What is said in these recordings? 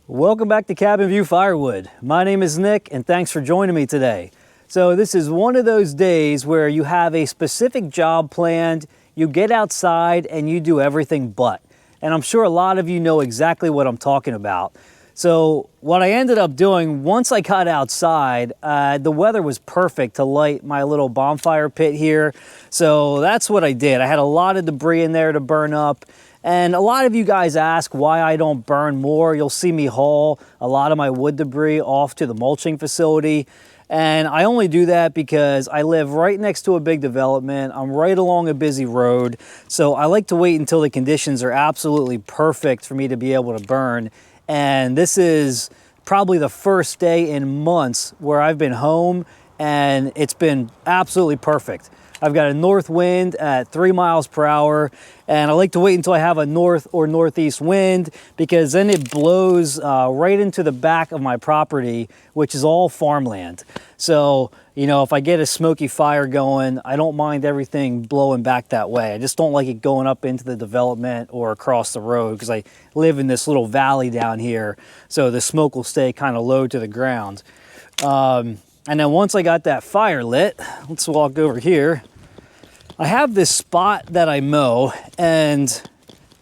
Welcome back to Cabin View Firewood. My name is Nick and thanks for joining me today. So this is one of those days where you have a specific job planned, you get outside and you do everything but. And I'm sure a lot of you know exactly what I'm talking about. So what I ended up doing, once I got outside, the weather was perfect to light my little bonfire pit here. So that's what I did. I had a lot of debris in there to burn up. And a lot of you guys ask why I don't burn more. You'll see me haul a lot of my wood debris off to the mulching facility. And I only do that because I live right next to a big development. I'm right along a busy road. So I like to wait until the conditions are absolutely perfect for me to be able to burn. And this is probably the first day in months where I've been home and it's been absolutely perfect. I've got a north wind at 3 miles per hour, and I like to wait until I have a north or northeast wind because then it blows right into the back of my property, which is all farmland. So, you know, if I get a smoky fire going, I don't mind everything blowing back that way. I just don't like it going up into the development or across the road because I live in this little valley down here, so the smoke will stay kind of low to the ground. And then once I got that fire lit, let's walk over here. I have this spot that I mow, and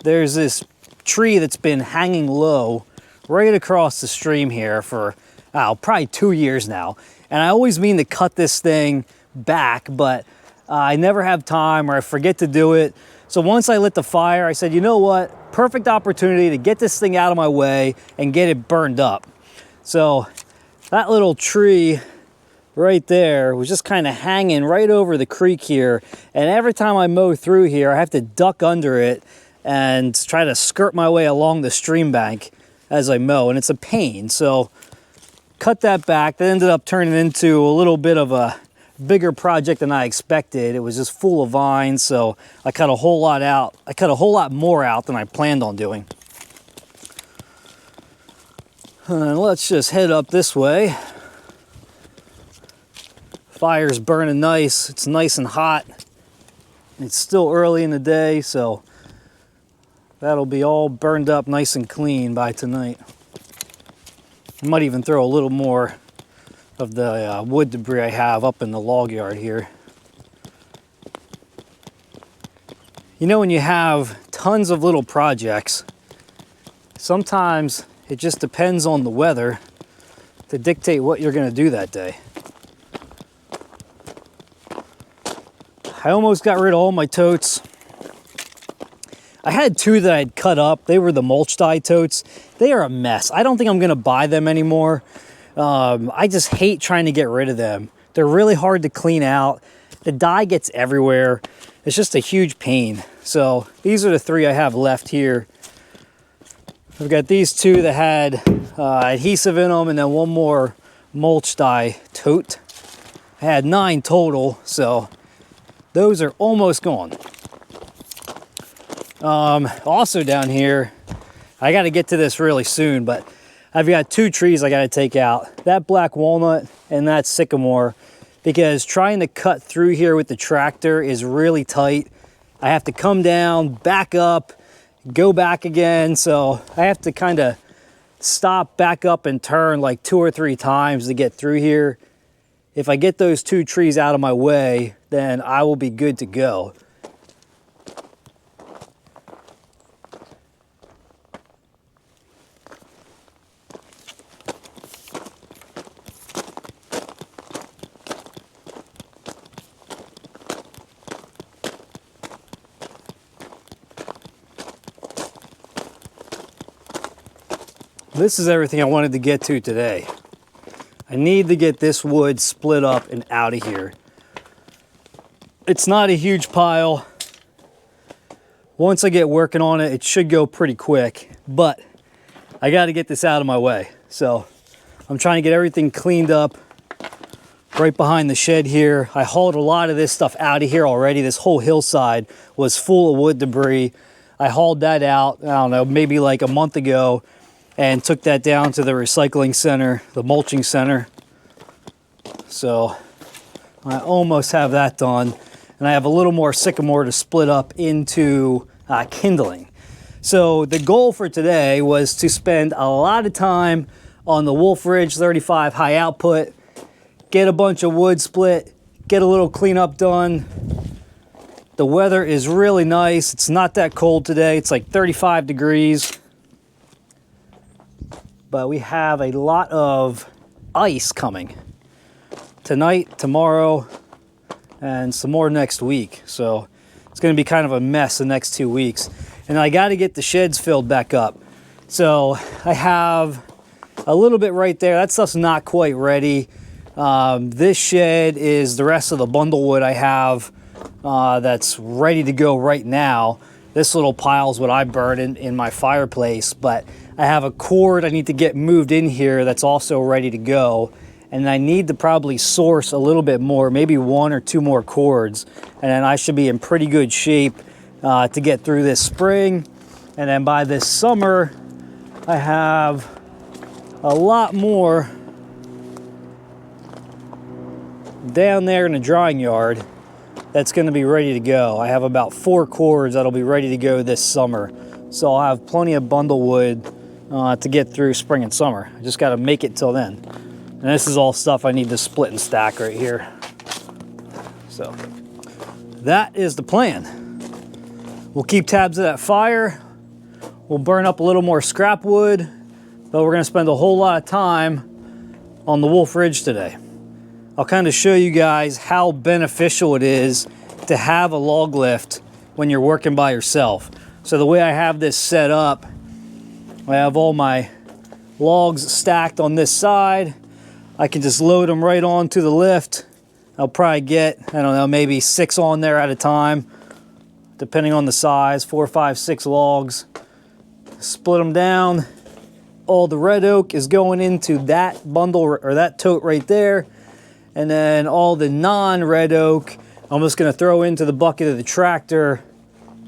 there's this tree that's been hanging low right across the stream here for probably 2 years now. And I always mean to cut this thing back, but I never have time or I forget to do it. So once I lit the fire, I said, you know what? Perfect opportunity to get this thing out of my way and get it burned up. So that little tree right there was just kind of hanging right over the creek here, and every time I mow through here I have to duck under it and try to skirt my way along the stream bank as I mow, and it's a pain. So cut that back. That ended up turning into a little bit of a bigger project than I expected. It was just full of vines, so I cut a whole lot out. I cut a whole lot more out than I planned on doing. And let's just head up this way. Fire's burning nice. It's nice and hot. It's still early in the day, so that'll be all burned up nice and clean by tonight. I might even throw a little more of the wood debris I have up in the log yard here. You know, when you have tons of little projects, sometimes it just depends on the weather to dictate what you're going to do that day. I almost got rid of all my totes. I had two that I'd cut up. They were the mulch dye totes. They are a mess. I don't think I'm going to buy them anymore. I just hate trying to get rid of them. They're really hard to clean out. The dye gets everywhere. It's just a huge pain. So these are the three I have left here. I've got these two that had adhesive in them, and then one more mulch dye tote. I had 9 total, so those are almost gone. Also down here, I got to get to this really soon, but I've got 2 trees I got to take out. That black walnut and that sycamore, because trying to cut through here with the tractor is really tight. I have to come down, back up, go back again. So I have to kind of stop, back up, and turn like 2 or 3 times to get through here. If I get those 2 trees out of my way, then I will be good to go. This is everything I wanted to get to today. I need to get this wood split up and out of here. It's not a huge pile. Once I get working on it, it should go pretty quick, but I got to get this out of my way. So I'm trying to get everything cleaned up right behind the shed here. I hauled a lot of this stuff out of here already. This whole hillside was full of wood debris. I hauled that out, I don't know, maybe like a month ago, and took that down to the recycling center, the mulching center. So I almost have that done. And I have a little more sycamore to split up into kindling. So the goal for today was to spend a lot of time on the Wolf Ridge 35 high output, get a bunch of wood split, get a little cleanup done. The weather is really nice. It's not that cold today. It's like 35 degrees. But we have a lot of ice coming tonight, tomorrow, and some more next week. So it's going to be kind of a mess the next 2 weeks. And I got to get the sheds filled back up. So I have a little bit right there. That stuff's not quite ready. This shed is the rest of the bundle wood I have that's ready to go right now. This little pile is what I burned in my fireplace, but I have a cord I need to get moved in here that's also ready to go. And I need to probably source a little bit more, maybe 1 or 2 more cords. And then I should be in pretty good shape to get through this spring. And then by this summer, I have a lot more down there in the drying yard that's going to be ready to go. I have about 4 cords that'll be ready to go this summer. So I'll have plenty of bundle wood to get through spring and summer. I just got to make it till then. And this is all stuff I need to split and stack right here. So that is the plan. We'll keep tabs of that fire. We'll burn up a little more scrap wood, but we're going to spend a whole lot of time on the Wolf Ridge today. I'll kind of show you guys how beneficial it is to have a log lift when you're working by yourself. So the way I have this set up, I have all my logs stacked on this side. I can just load them right onto the lift. I'll probably get, I don't know, maybe 6 on there at a time, depending on the size, 4, 5, 6 logs. Split them down. All the red oak is going into that bundle or that tote right there. And then all the non-red oak, I'm just going to throw into the bucket of the tractor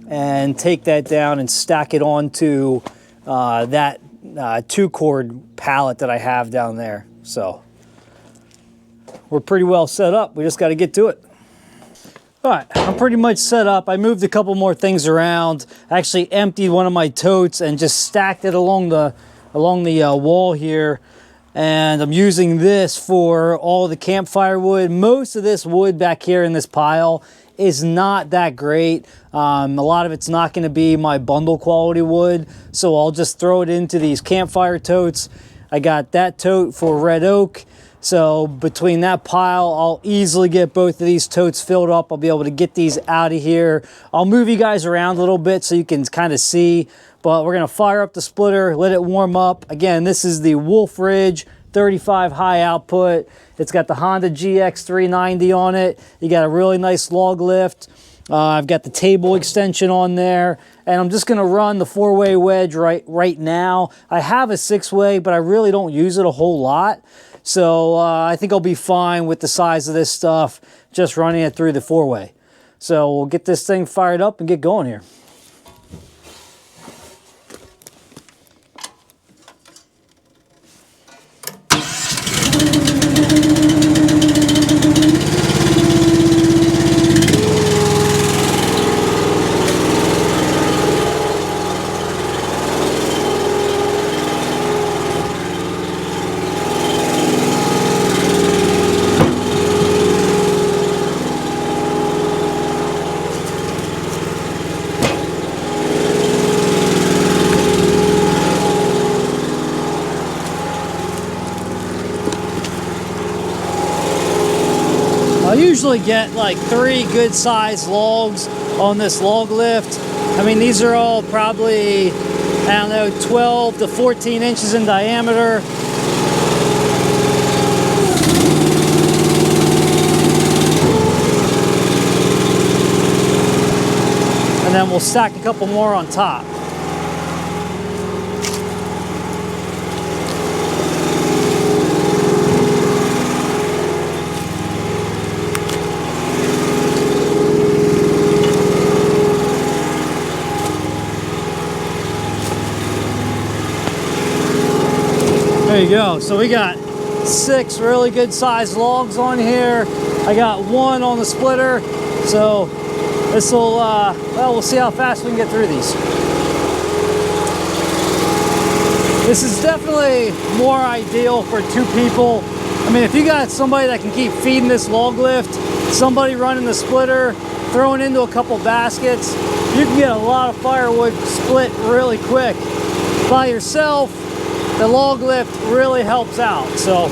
and take that down and stack it onto that 2-cord pallet that I have down there. So we're pretty well set up. We just got to get to it. All right, I'm pretty much set up. I moved a couple more things around. I actually emptied one of my totes and just stacked it along the wall here. And I'm using this for all the campfire wood. Most of this wood back here in this pile is not that great. A lot of it's not going to be my bundle quality wood, so I'll just throw it into these campfire totes. I got that tote for red oak. So between that pile, I'll easily get both of these totes filled up. I'll be able to get these out of here. I'll move you guys around a little bit so you can kind of see, but we're gonna fire up the splitter, let it warm up. Again, this is the Wolf Ridge 35 high output. It's got the Honda GX390 on it. You got a really nice log lift. I've got the table extension on there, and I'm just gonna run the 4-way wedge right now. I have a 6-way, but I really don't use it a whole lot. So I think I'll be fine with the size of this stuff, just running it through the 4-way. So we'll get this thing fired up and get going here. I usually get like 3 good sized logs on this log lift. I mean, these are all probably, I don't know, 12 to 14 inches in diameter. And then we'll stack a couple more on top. There you go. So we got 6 really good sized logs on here. I got 1 on the splitter. So this will, well, we'll see how fast we can get through these. This is definitely more ideal for 2 people. I mean, if you got somebody that can keep feeding this log lift, somebody running the splitter, throwing into a couple baskets, you can get a lot of firewood split really quick. By yourself, the log lift really helps out. So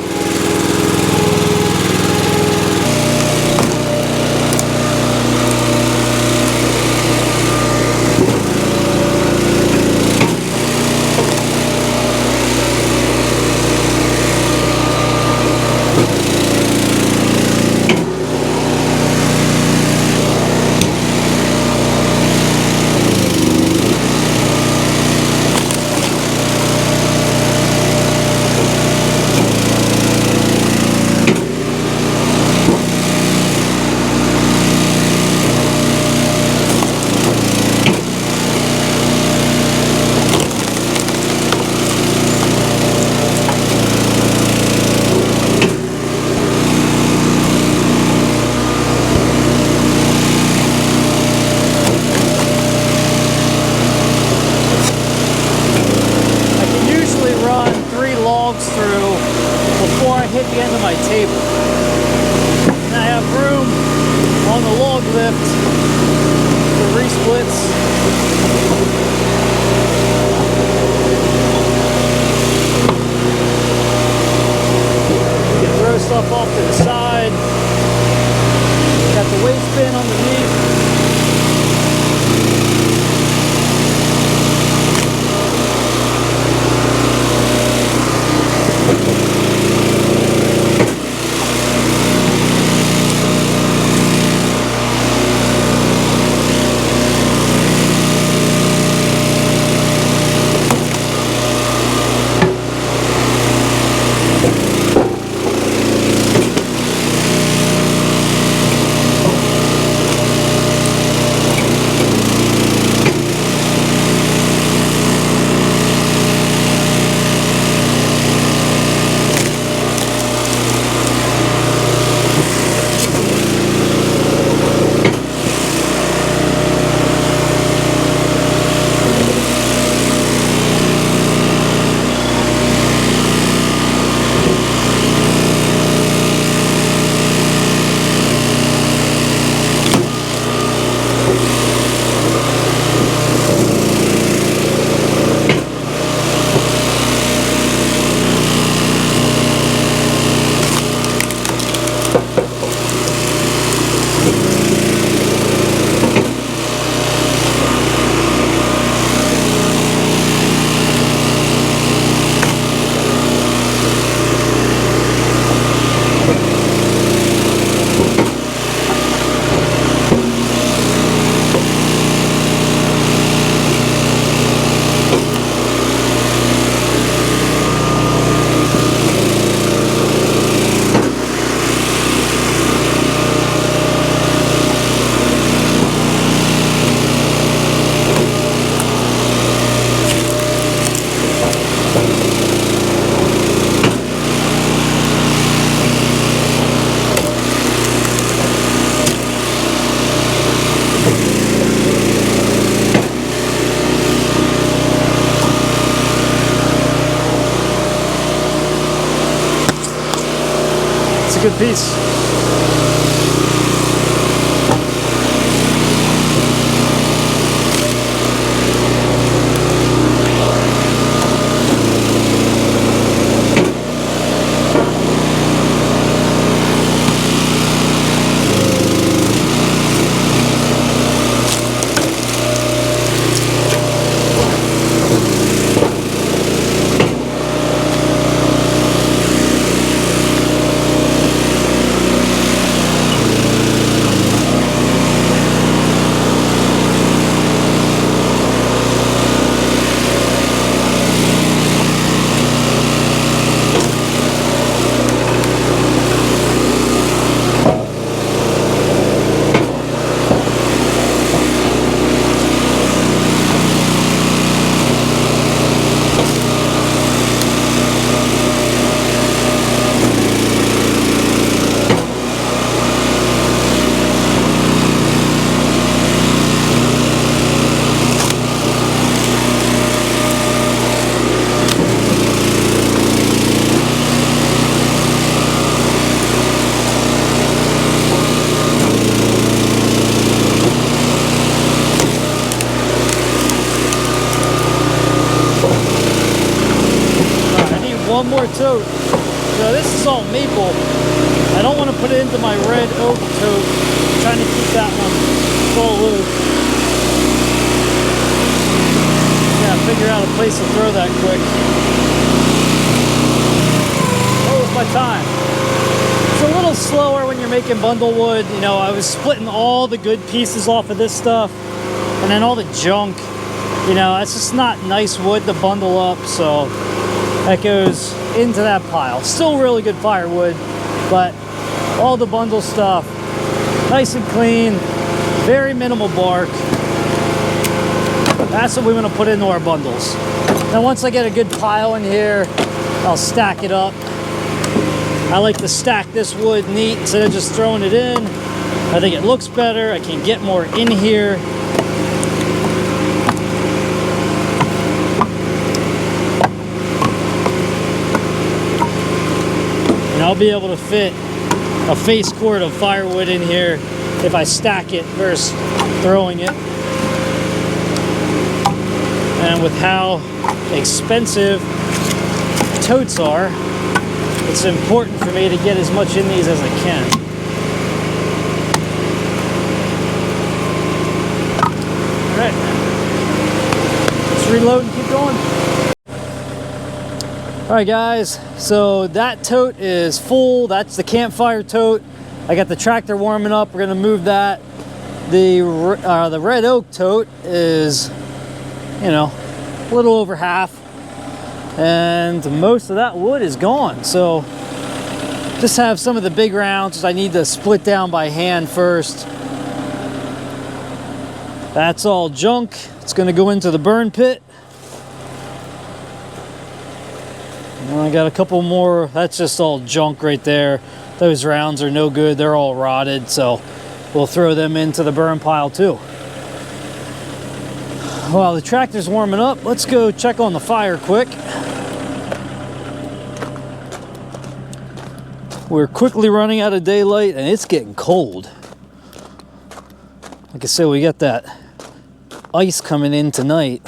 through before I hit the end of my table. And I have room on the log lift for resplits. You can throw stuff off to the side. Got the waste bin underneath. It's a good piece. One more tote. So this is all maple. I don't want to put it into my red oak tote. I'm trying to keep that one full loop. Yeah, figure out a place to throw that quick. What was my time? It's a little slower when you're making bundle wood. You know, I was splitting all the good pieces off of this stuff and then all the junk. You know, it's just not nice wood to bundle up, so that goes into that pile. Still really good firewood, but all the bundle stuff, nice and clean, very minimal bark. That's what we want to put into our bundles. Now once I get a good pile in here, I'll stack it up. I like to stack this wood neat instead of just throwing it in. I think it looks better. I can get more in here. I'll be able to fit a face cord of firewood in here if I stack it versus throwing it. And with how expensive totes are, it's important for me to get as much in these as I can. All right, let's reload and keep going. All right guys, so that tote is full. That's the campfire tote. I got the tractor warming up. We're gonna move that. The red oak tote is, you know, a little over half, and most of that wood is gone. So just have some of the big rounds I need to split down by hand first. That's all junk. It's gonna go into the burn pit. I got a couple more. That's just all junk right there. Those rounds are no good. They're all rotted, so we'll throw them into the burn pile too. While the tractor's warming up, let's go check on the fire quick. We're quickly running out of daylight and it's getting cold. Like I said, we got that ice coming in tonight.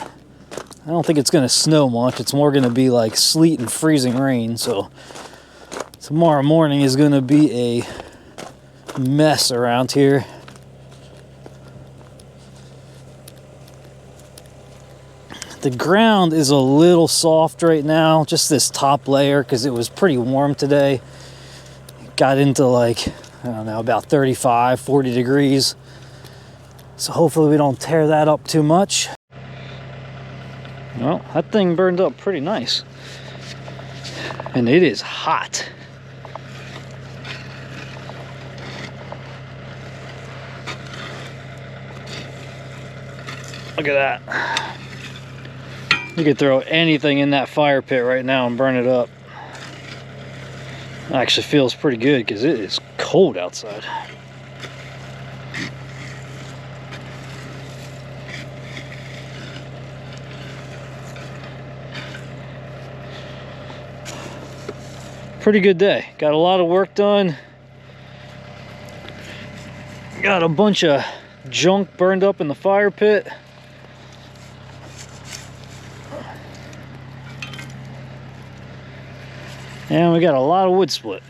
I don't think it's going to snow much. It's more going to be like sleet and freezing rain. So tomorrow morning is going to be a mess around here. The ground is a little soft right now, just this top layer, because it was pretty warm today. It got into like, I don't know, about 35, 40 degrees. So hopefully we don't tear that up too much. Well, that thing burned up pretty nice. And it is hot. Look at that. You could throw anything in that fire pit right now and burn it up. It actually feels pretty good because it is cold outside. Pretty good day. Got a lot of work done. Got a bunch of junk burned up in the fire pit. And we got a lot of wood split.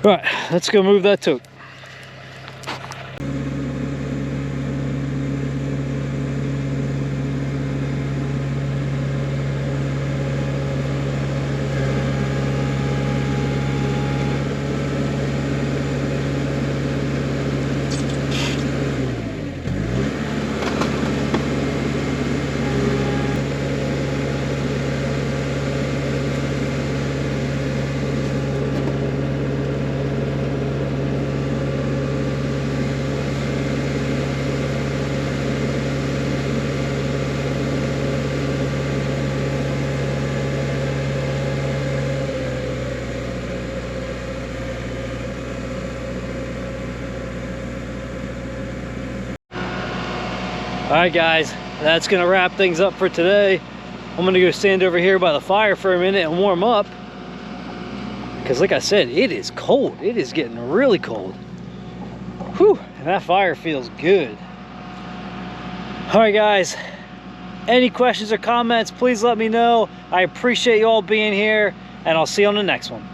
All right, let's go move that tote. All right, guys, that's gonna wrap things up for today. I'm gonna go stand over here by the fire for a minute and warm up, because like I said, it is cold. It is getting really cold. Whew, and that fire feels good. All right, guys, any questions or comments, please let me know. I appreciate you all being here, and I'll see you on the next one.